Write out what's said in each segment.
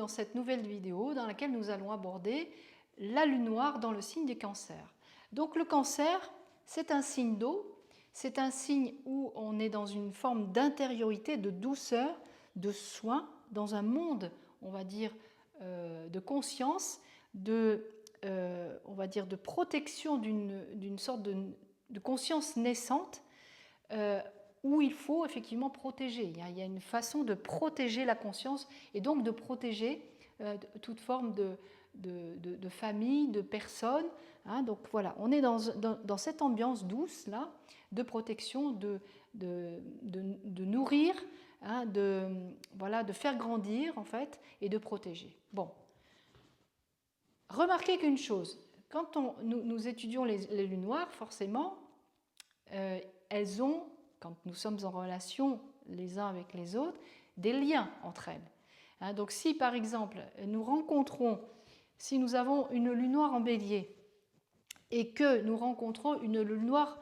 dans cette nouvelle vidéo dans laquelle nous allons aborder la lune noire dans le signe du Cancer. Donc le Cancer, c'est un signe d'eau, c'est un signe où on est dans une forme d'intériorité, de douceur, de soin, dans un monde, on va dire, de conscience, on va dire de protection d'une sorte de conscience naissante, où il faut effectivement protéger. Il y a une façon de protéger la conscience et donc de protéger toute forme de famille, de personnes. Hein. Donc voilà, on est dans cette ambiance douce là, de protection, de nourrir, hein, voilà, de faire grandir en fait et de protéger. Bon, remarquez qu'une chose, quand nous étudions les lunes noires, forcément, elles ont, quand nous sommes en relation les uns avec les autres, des liens entre elles. Hein, donc si par exemple nous rencontrons, si nous avons une lune noire en Bélier et que nous rencontrons une lune noire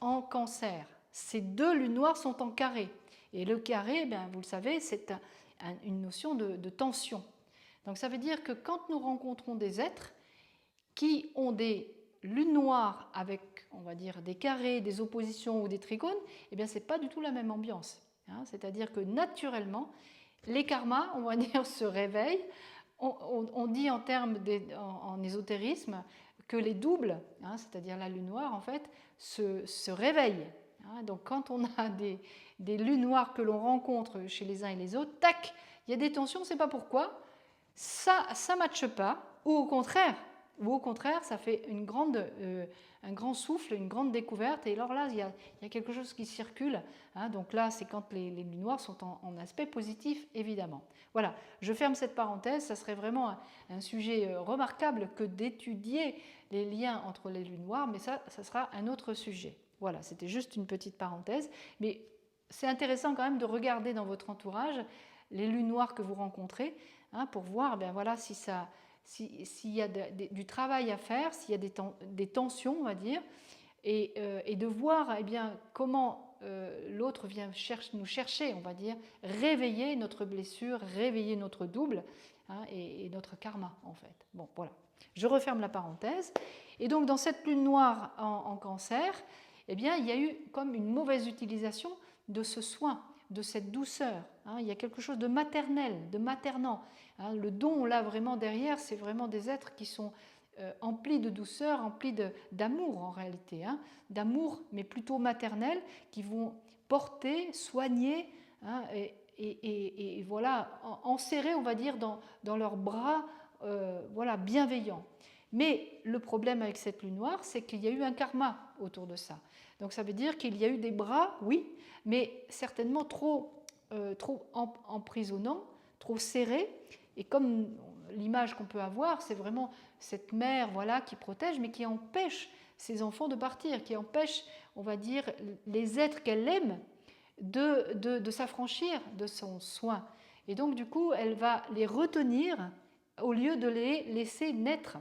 en Cancer, ces deux lunes noires sont en carré. Et le carré, bien, vous le savez, c'est une notion de tension. Donc ça veut dire que quand nous rencontrons des êtres qui ont des lunes noires avec, on va dire, des carrés, des oppositions ou des trigones, eh bien, ce n'est pas du tout la même ambiance. Hein. C'est-à-dire que naturellement, les karmas, on va dire, se réveillent. On dit en termes en ésotérisme que les doubles, hein, c'est-à-dire la lune noire, en fait, se réveillent. Hein. Donc, quand on a des lunes noires que l'on rencontre chez les uns et les autres, tac, il y a des tensions, on ne sait pas pourquoi, ça ne matche pas, ou au contraire, ça fait un grand souffle, une grande découverte, et alors là, il y a quelque chose qui circule. Hein, donc là, c'est quand les lunes noires sont en aspect positif, évidemment. Voilà, je ferme cette parenthèse, ça serait vraiment un sujet remarquable que d'étudier les liens entre les lunes noires, mais ça sera un autre sujet. Voilà, c'était juste une petite parenthèse, mais c'est intéressant quand même de regarder dans votre entourage les lunes noires que vous rencontrez, hein, pour voir ben voilà, s'il y a du travail à faire, s'il y a des tensions, on va dire, et de voir eh bien, comment l'autre vient nous chercher, on va dire, réveiller notre blessure, réveiller notre double, hein, et notre karma, en fait. Bon, voilà. Je referme la parenthèse. Et donc, dans cette lune noire en Cancer, eh bien, il y a eu comme une mauvaise utilisation de ce soin, de cette douceur. Hein. Il y a quelque chose de maternel, de maternant. Hein. Le don, on l'a vraiment derrière, c'est vraiment des êtres qui sont emplis de douceur, emplis d'amour en réalité. Hein. D'amour, mais plutôt maternel, qui vont porter, soigner, hein, et voilà, enserrer, on va dire, dans leurs bras voilà, bienveillants. Mais le problème avec cette lune noire, c'est qu'il y a eu un karma autour de ça. Donc ça veut dire qu'il y a eu des bras, oui, mais certainement trop emprisonnants, trop serrés. Et comme l'image qu'on peut avoir, c'est vraiment cette mère, voilà, qui protège, mais qui empêche ses enfants de partir, qui empêche, on va dire, les êtres qu'elle aime de s'affranchir de son soin. Et donc, du coup, elle va les retenir au lieu de les laisser naître.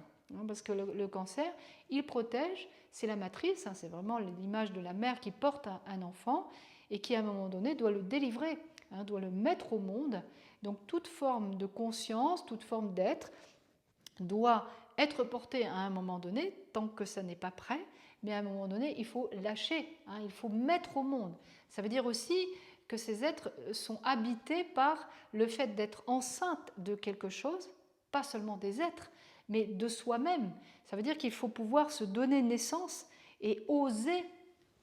Parce que le Cancer, il protège, c'est la matrice, hein, c'est vraiment l'image de la mère qui porte un enfant et qui, à un moment donné, doit le délivrer, hein, doit le mettre au monde. Donc, toute forme de conscience, toute forme d'être doit être portée à un moment donné, tant que ça n'est pas prêt, mais à un moment donné, il faut lâcher, hein, il faut mettre au monde. Ça veut dire aussi que ces êtres sont habités par le fait d'être enceinte de quelque chose, pas seulement des êtres, mais de soi-même. Ça veut dire qu'il faut pouvoir se donner naissance et oser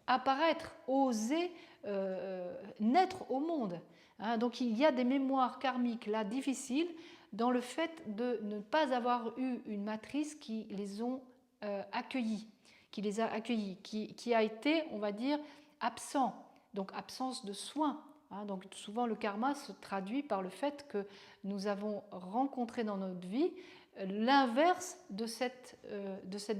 apparaître, oser naître au monde. Hein, donc il y a des mémoires karmiques là difficiles dans le fait de ne pas avoir eu une matrice qui les ont accueillis, qui les a accueillis, qui a été, on va dire, absent, donc absence de soins. Hein, donc souvent le karma se traduit par le fait que nous avons rencontré dans notre vie l'inverse de cette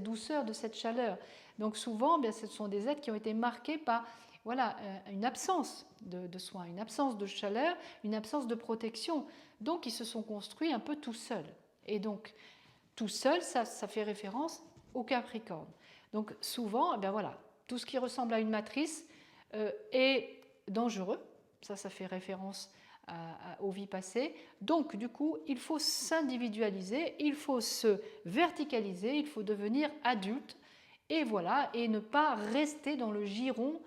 douceur, de cette chaleur. Donc souvent, bien, ce sont des êtres qui ont été marqués par voilà, une absence de soins, une absence de chaleur, une absence de protection. Donc ils se sont construits un peu tout seuls. Et donc tout seul, ça fait référence au Capricorne. Donc souvent, eh bien voilà, tout ce qui ressemble à une matrice est dangereux. Ça fait référence aux vies passées. Donc, du coup, il faut s'individualiser, il faut se verticaliser, il faut devenir adulte, et voilà, et ne pas rester dans le giron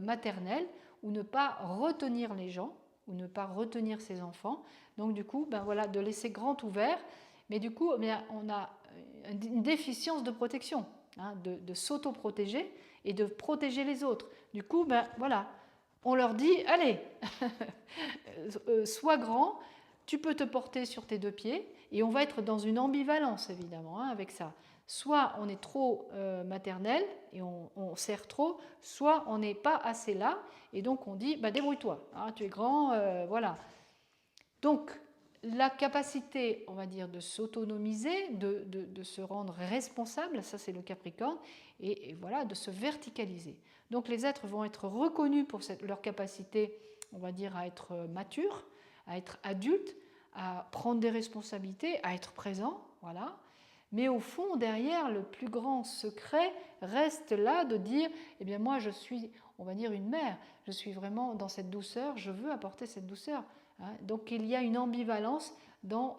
maternel, ou ne pas retenir les gens, ou ne pas retenir ses enfants. Donc, du coup, ben voilà, de laisser grand ouvert, mais du coup, on a une déficience de protection, hein, de s'auto-protéger et de protéger les autres. Du coup, ben voilà, on leur dit, allez, sois grand, tu peux te porter sur tes deux pieds, et on va être dans une ambivalence, évidemment, hein, avec ça. Soit on est trop maternel et on serre trop, soit on n'est pas assez là, et donc on dit, bah, débrouille-toi, hein, tu es grand, voilà. Donc, la capacité, on va dire, de s'autonomiser, de se rendre responsable, ça c'est le Capricorne, et voilà, de se verticaliser. Donc les êtres vont être reconnus pour leur capacité, on va dire, à être matures, à être adultes, à prendre des responsabilités, à être présents, voilà. Mais au fond, derrière, le plus grand secret reste là de dire, eh bien moi je suis, on va dire, une mère, je suis vraiment dans cette douceur, je veux apporter cette douceur. Donc il y a une ambivalence dans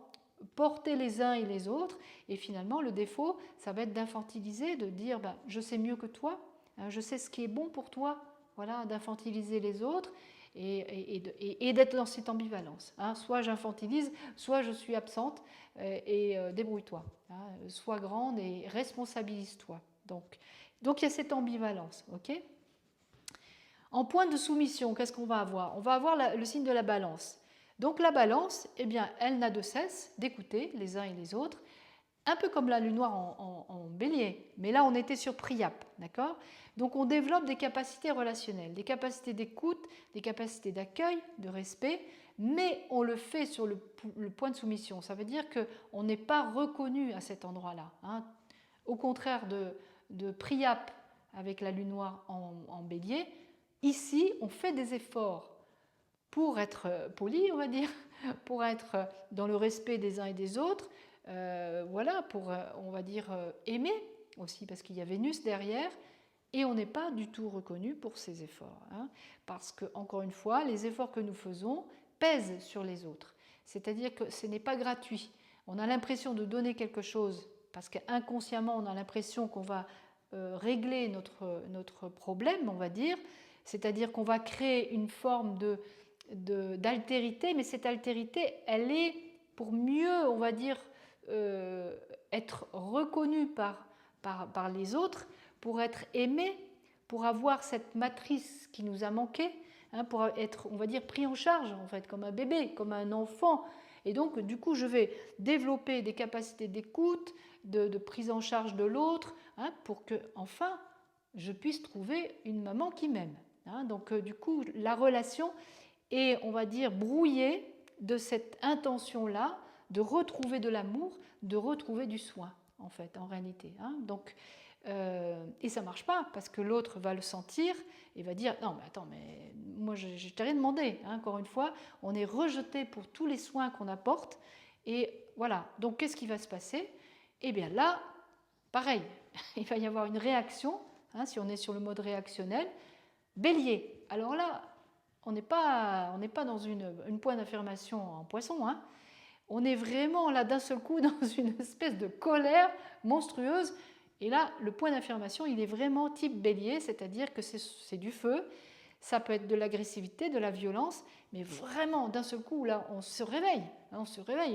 porter les uns et les autres, et finalement le défaut, ça va être d'infantiliser, de dire ben, je sais mieux que toi, je sais ce qui est bon pour toi, voilà, d'infantiliser les autres et d'être dans cette ambivalence. Soit j'infantilise, soit je suis absente et débrouille-toi, sois grande et responsabilise-toi. Donc il y a cette ambivalence, ok ? En point de soumission, qu'est-ce qu'on va avoir ? On va avoir le signe de la balance. Donc la balance, eh bien, elle n'a de cesse d'écouter les uns et les autres, un peu comme la lune noire en bélier, mais là on était sur Priap, d'accord ? Donc on développe des capacités relationnelles, des capacités d'écoute, des capacités d'accueil, de respect, mais on le fait sur le point de soumission. Ça veut dire qu'on n'est pas reconnu à cet endroit-là. Hein. Au contraire de Priap avec la lune noire en bélier, ici on fait des efforts pour être poli, on va dire, pour être dans le respect des uns et des autres, voilà, pour, on va dire, aimer aussi, parce qu'il y a Vénus derrière, et on n'est pas du tout reconnu pour ces efforts, hein, parce que, encore une fois, les efforts que nous faisons pèsent sur les autres, c'est-à-dire que ce n'est pas gratuit. On a l'impression de donner quelque chose, parce qu'inconsciemment, on a l'impression qu'on va régler notre problème, on va dire, c'est-à-dire qu'on va créer une forme d'altérité, mais cette altérité, elle est pour mieux, on va dire, être reconnue par les autres, pour être aimée, pour avoir cette matrice qui nous a manqué, hein, pour être, on va dire, pris en charge, en fait, comme un bébé, comme un enfant. Et donc, du coup, je vais développer des capacités d'écoute, de prise en charge de l'autre, hein, pour que, enfin, je puisse trouver une maman qui m'aime. Hein. Donc, du coup, la relation est, on va dire, brouillée de cette intention-là de retrouver de l'amour, de retrouver du soin, en fait, en réalité. Hein. Donc, et ça ne marche pas, parce que l'autre va le sentir et va dire « Non, mais attends, mais moi, je ne t'ai rien demandé. Hein. » Encore une fois, on est rejeté pour tous les soins qu'on apporte. Et voilà, donc qu'est-ce qui va se passer ? Eh bien là, pareil, il va y avoir une réaction, hein, si on est sur le mode réactionnel. Bélier, alors là, on n'est pas dans une point d'affirmation en poisson, hein. On est vraiment là d'un seul coup dans une espèce de colère monstrueuse. Et là, le point d'affirmation, il est vraiment type bélier, c'est-à-dire que c'est du feu, ça peut être de l'agressivité, de la violence, mais vraiment d'un seul coup, là, on se réveille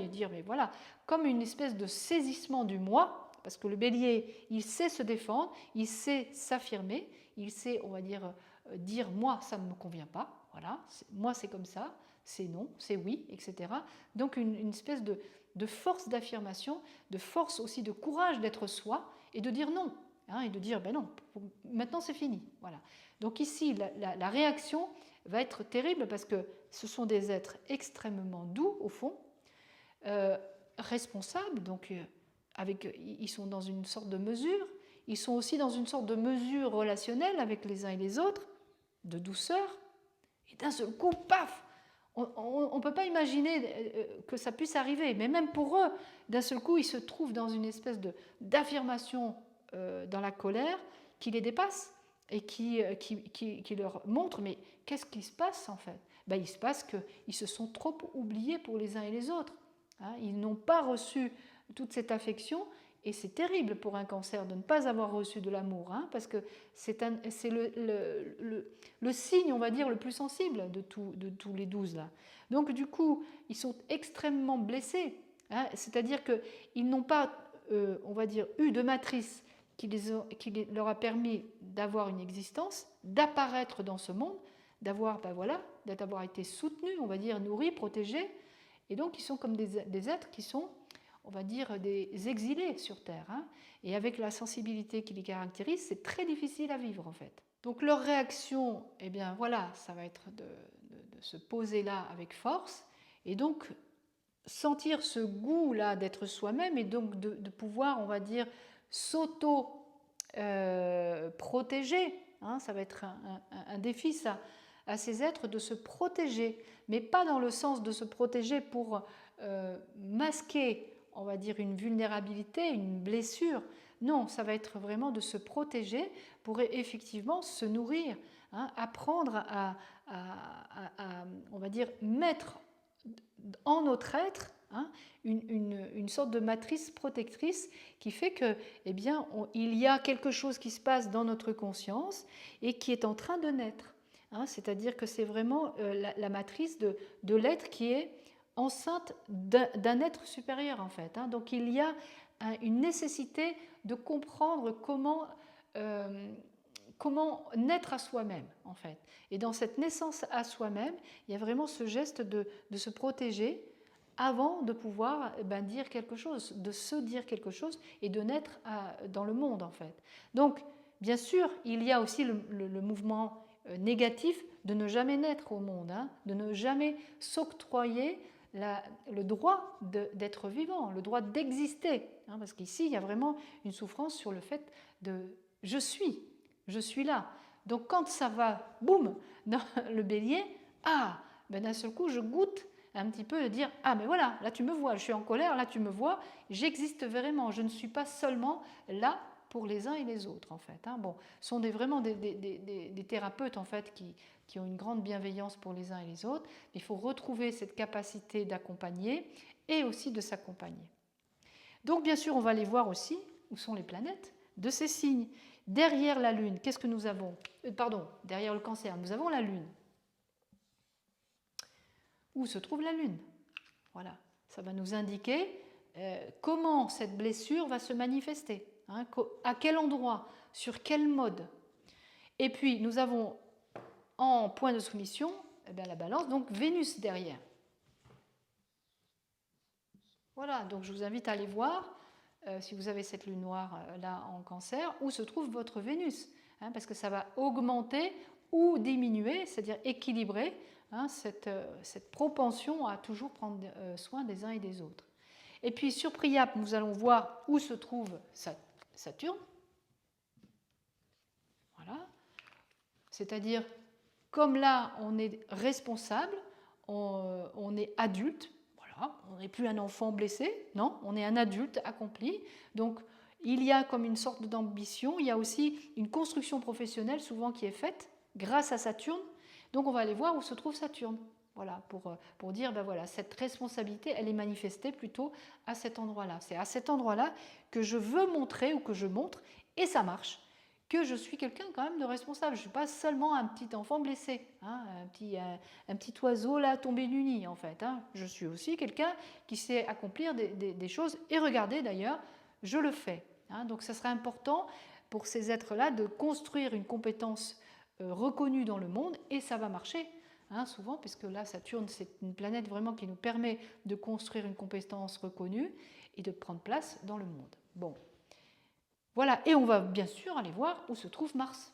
et dire, mais voilà, comme une espèce de saisissement du moi, parce que le bélier, il sait se défendre, il sait s'affirmer, il sait, on va dire moi, ça ne me convient pas, voilà, moi c'est comme ça, c'est non, c'est oui, etc. Donc une espèce de force d'affirmation, de force aussi de courage d'être soi et de dire non, hein, et de dire ben non, maintenant c'est fini. Voilà. Donc ici, la réaction va être terrible parce que ce sont des êtres extrêmement doux au fond, responsables, donc ils sont dans une sorte de mesure, ils sont aussi dans une sorte de mesure relationnelle avec les uns et les autres, de douceur, et d'un seul coup, paf, on ne peut pas imaginer que ça puisse arriver, mais même pour eux, d'un seul coup, ils se trouvent dans une espèce d'affirmation dans la colère qui les dépasse et qui leur montre, mais qu'est-ce qui se passe en fait ? ben, il se passe qu'ils se sont trop oubliés pour les uns et les autres. Hein. Ils n'ont pas reçu toute cette affection, et c'est terrible pour un cancer de ne pas avoir reçu de l'amour, hein, parce que c'est le signe, on va dire, le plus sensible de tous les 12 là. Donc du coup, ils sont extrêmement blessés, hein, c'est-à-dire qu'ils n'ont pas, on va dire, eu de matrice qui leur a permis d'avoir une existence, d'apparaître dans ce monde, d'avoir été soutenus, on va dire, nourris, protégés, et donc ils sont comme des êtres qui sont, on va dire, des exilés sur Terre. Hein. Et avec la sensibilité qui les caractérise, c'est très difficile à vivre en fait. Donc leur réaction, eh bien voilà, ça va être de se poser là avec force, et donc sentir ce goût-là d'être soi-même, et donc de pouvoir, on va dire, s'auto-protéger. Hein, ça va être un défi, ça, à ces êtres de se protéger, mais pas dans le sens de se protéger pour masquer, on va dire, une vulnérabilité, une blessure. Non, ça va être vraiment de se protéger pour effectivement se nourrir, hein, apprendre à, on va dire, mettre en notre être, hein, une sorte de matrice protectrice qui fait que, eh bien, il y a quelque chose qui se passe dans notre conscience et qui est en train de naître. Hein, c'est-à-dire que c'est vraiment la matrice de l'être qui est enceinte d'un être supérieur, en fait. Hein. Donc il y a une nécessité de comprendre comment naître à soi-même, en fait. Et dans cette naissance à soi-même, il y a vraiment ce geste de se protéger avant de pouvoir dire quelque chose, de se dire quelque chose et de naître dans le monde, en fait. Donc, bien sûr, il y a aussi le mouvement négatif de ne jamais naître au monde, hein, de ne jamais s'octroyer le droit d'être vivant, le droit d'exister, hein, parce qu'ici, il y a vraiment une souffrance sur le fait de « je suis là ». Donc quand ça va, boum, dans le bélier, d'un seul coup, je goûte un petit peu de dire « Ah, mais voilà, là tu me vois, je suis en colère, là tu me vois, j'existe vraiment, je ne suis pas seulement là pour les uns et les autres, en fait. Hein. » Bon, ce sont vraiment des thérapeutes, en fait, qui ont une grande bienveillance pour les uns et les autres. Il faut retrouver cette capacité d'accompagner et aussi de s'accompagner. Donc, bien sûr, on va aller voir aussi où sont les planètes de ces signes. Derrière la Lune, qu'est-ce que nous avons ? Derrière le Cancer, nous avons la Lune. Où se trouve la Lune ? Voilà, ça va nous indiquer comment cette blessure va se manifester, hein, à quel endroit, sur quel mode. Et puis, nous avons en point de soumission la Balance, donc Vénus derrière. Voilà, donc je vous invite à aller voir, si vous avez cette lune noire là en Cancer, où se trouve votre Vénus, hein, parce que ça va augmenter ou diminuer, c'est-à-dire équilibrer, hein, cette propension à toujours prendre soin des uns et des autres. Et puis sur Priape, nous allons voir où se trouve Saturne. Voilà. C'est-à-dire, comme là, on est responsable, on est adulte, voilà, on n'est plus un enfant blessé, non, on est un adulte accompli. Donc, il y a comme une sorte d'ambition, il y a aussi une construction professionnelle souvent qui est faite grâce à Saturne. Donc, on va aller voir où se trouve Saturne. Voilà, pour dire, voilà, cette responsabilité, elle est manifestée plutôt à cet endroit-là. C'est à cet endroit-là que je veux montrer ou que je montre, et ça marche, que je suis quelqu'un quand même de responsable. Je ne suis pas seulement un petit enfant blessé, hein, un petit oiseau là tombé du nid en fait. Hein. Je suis aussi quelqu'un qui sait accomplir des choses, et regardez d'ailleurs, je le fais. Hein. Donc ça serait important pour ces êtres-là de construire une compétence reconnue dans le monde, et ça va marcher. Hein, souvent, puisque là, Saturne, c'est une planète vraiment qui nous permet de construire une compétence reconnue et de prendre place dans le monde. Bon, voilà, et on va bien sûr aller voir où se trouve Mars.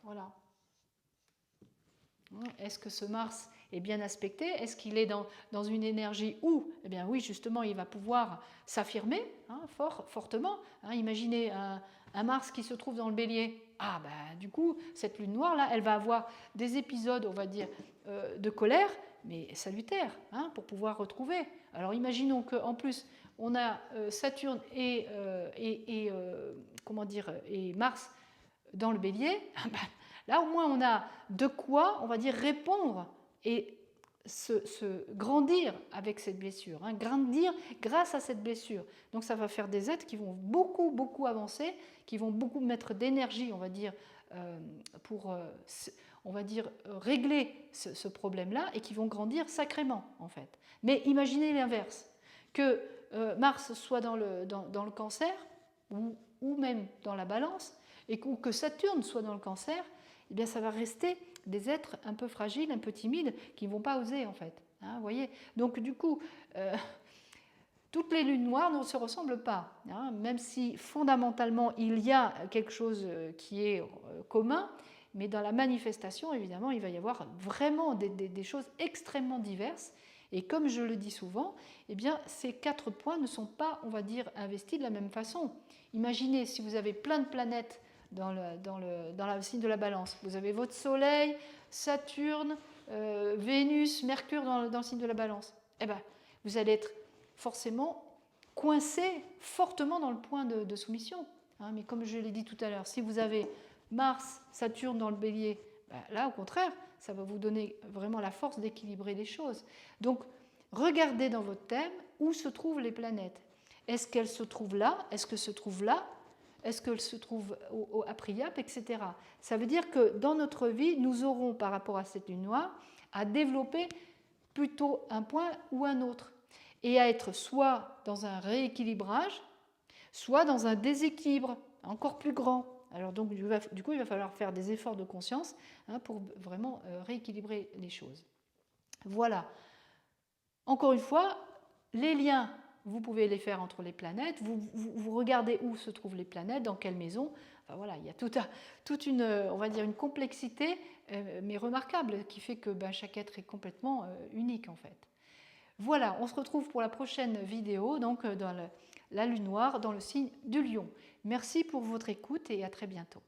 Voilà. Est-ce que ce Mars est bien aspecté? Est-ce qu'il est dans une énergie où, eh bien oui, justement, il va pouvoir s'affirmer, hein, fortement. Hein, imaginez un Mars qui se trouve dans le Bélier. Du coup, cette lune noire là, elle va avoir des épisodes, on va dire, de colère, mais salutaires, hein, pour pouvoir retrouver. Alors imaginons qu'en plus on a Saturne et Mars dans le Bélier. Là, au moins, on a de quoi, on va dire, répondre et se grandir avec cette blessure, hein, grandir grâce à cette blessure. Donc ça va faire des êtres qui vont beaucoup, beaucoup avancer, qui vont beaucoup mettre d'énergie, on va dire, pour, on va dire, régler ce problème-là et qui vont grandir sacrément, en fait. Mais imaginez l'inverse, que Mars soit dans le cancer, ou même dans la balance, ou que Saturne soit dans le cancer, eh bien ça va rester des êtres un peu fragiles, un peu timides, qui ne vont pas oser en fait. Hein, voyez. Donc du coup, toutes les lunes noires ne se ressemblent pas, hein, même si fondamentalement il y a quelque chose qui est commun, mais dans la manifestation, évidemment, il va y avoir vraiment des choses extrêmement diverses. Et comme je le dis souvent, eh bien, ces 4 points ne sont pas, on va dire, investis de la même façon. Imaginez si vous avez plein de planètes dans le signe de la balance. Vous avez votre Soleil, Saturne, Vénus, Mercure dans le signe de la balance. Eh bien, vous allez être forcément coincé fortement dans le point de soumission. Hein, mais comme je l'ai dit tout à l'heure, si vous avez Mars, Saturne dans le bélier, ben là, au contraire, ça va vous donner vraiment la force d'équilibrer les choses. Donc, regardez dans votre thème où se trouvent les planètes. Est-ce qu'elles se trouvent là? Est-ce qu'elles se trouvent là? Est-ce qu'elles se trouvent à Priap, etc. Ça veut dire que dans notre vie, nous aurons, par rapport à cette lune noire, à développer plutôt un point ou un autre, et à être soit dans un rééquilibrage, soit dans un déséquilibre encore plus grand. Alors donc, du coup, il va falloir faire des efforts de conscience, hein, pour vraiment rééquilibrer les choses. Voilà. Encore une fois, les liens, vous pouvez les faire entre les planètes. Vous regardez où se trouvent les planètes, dans quelle maison. Enfin, voilà, il y a toute une, on va dire, une complexité, mais remarquable, qui fait que chaque être est complètement unique en fait. Voilà, on se retrouve pour la prochaine vidéo, donc dans la lune noire, dans le signe du lion. Merci pour votre écoute et à très bientôt.